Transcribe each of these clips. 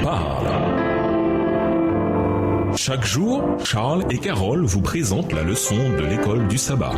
parle. Chaque jour, Charles et Carole vous présentent la leçon de l'école du sabbat.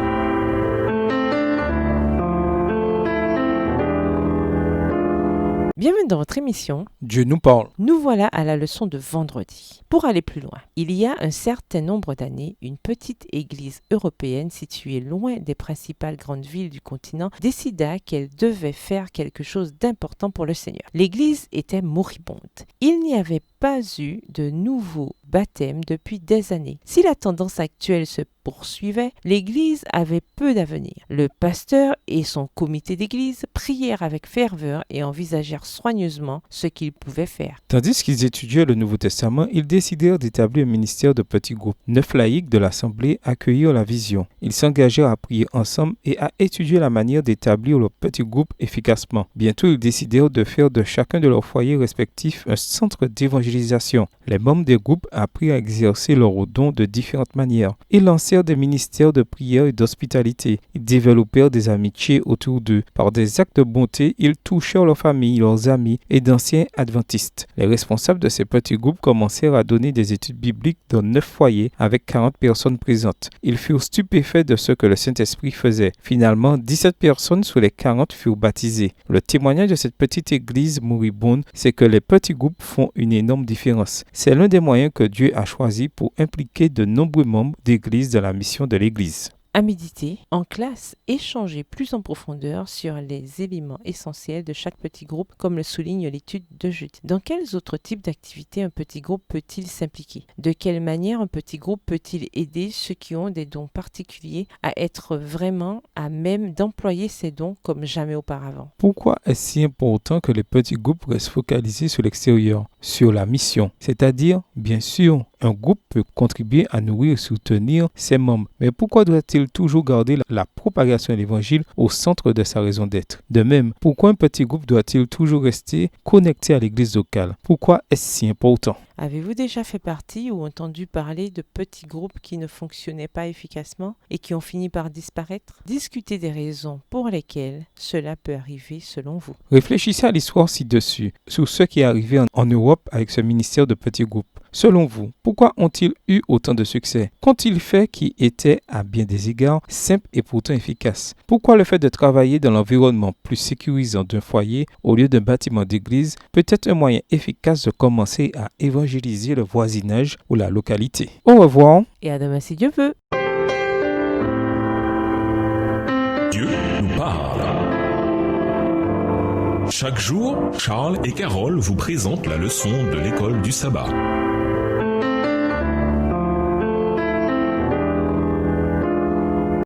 Bienvenue dans votre émission. Dieu nous parle. Nous voilà à la leçon de vendredi. Pour aller plus loin, il y a un certain nombre d'années, une petite église européenne située loin des principales grandes villes du continent décida qu'elle devait faire quelque chose d'important pour le Seigneur. L'église était moribonde. Il n'y avait pas eu de nouveau baptême depuis des années. Si la tendance actuelle se poursuivait, l'église avait peu d'avenir. Le pasteur et son comité d'église prièrent avec ferveur et envisagèrent soigneusement ce qu'ils pouvaient faire. Tandis qu'ils étudiaient le Nouveau Testament, ils décidèrent d'établir un ministère de petits groupes. 9 laïcs de l'Assemblée accueillirent la vision. Ils s'engagèrent à prier ensemble et à étudier la manière d'établir leurs petits groupes efficacement. Bientôt, ils décidèrent de faire de chacun de leurs foyers respectifs un centre d'évangélisation. Les membres des groupes apprirent à exercer leurs dons de différentes manières. Ils lancèrent des ministères de prière et d'hospitalité. Ils développèrent des amitiés autour d'eux. Par des actes de bonté, ils touchèrent leurs familles, leurs amis et d'anciens adventistes. Les responsables de ces petits groupes commencèrent à donner des études bibliques dans 9 foyers avec 40 personnes présentes. Ils furent stupéfaits de ce que le Saint-Esprit faisait. Finalement, 17 personnes sur les 40 furent baptisées. Le témoignage de cette petite église moribonde, c'est que les petits groupes font une énorme différence. C'est l'un des moyens que Dieu a choisi pour impliquer de nombreux membres d'église dans la mission de l'église. À méditer, en classe, échanger plus en profondeur sur les éléments essentiels de chaque petit groupe, comme le souligne l'étude de jeudi. Dans quels autres types d'activités un petit groupe peut-il s'impliquer? De quelle manière un petit groupe peut-il aider ceux qui ont des dons particuliers à être vraiment à même d'employer ces dons comme jamais auparavant? Pourquoi est-ce si important que les petits groupes restent focalisés sur l'extérieur, sur la mission? C'est-à-dire, bien sûr, un groupe peut contribuer à nourrir et soutenir ses membres. Mais pourquoi doit-il toujours garder la propagation de l'évangile au centre de sa raison d'être? De même, pourquoi un petit groupe doit-il toujours rester connecté à l'église locale? Pourquoi est-ce si important? Avez-vous déjà fait partie ou entendu parler de petits groupes qui ne fonctionnaient pas efficacement et qui ont fini par disparaître? Discutez des raisons pour lesquelles cela peut arriver selon vous. Réfléchissez à l'histoire ci-dessus, sur ce qui est arrivé en Europe avec ce ministère de petits groupes. Selon vous, pourquoi ont-ils eu autant de succès? Qu'ont-ils fait qui était, à bien des égards, simple et pourtant efficace? Pourquoi le fait de travailler dans l'environnement plus sécurisant d'un foyer au lieu d'un bâtiment d'église peut être un moyen efficace de commencer à évangéliser le voisinage ou la localité? Au revoir. Et à demain si Dieu veut. Dieu nous parle. Chaque jour, Charles et Carole vous présentent la leçon de l'école du sabbat.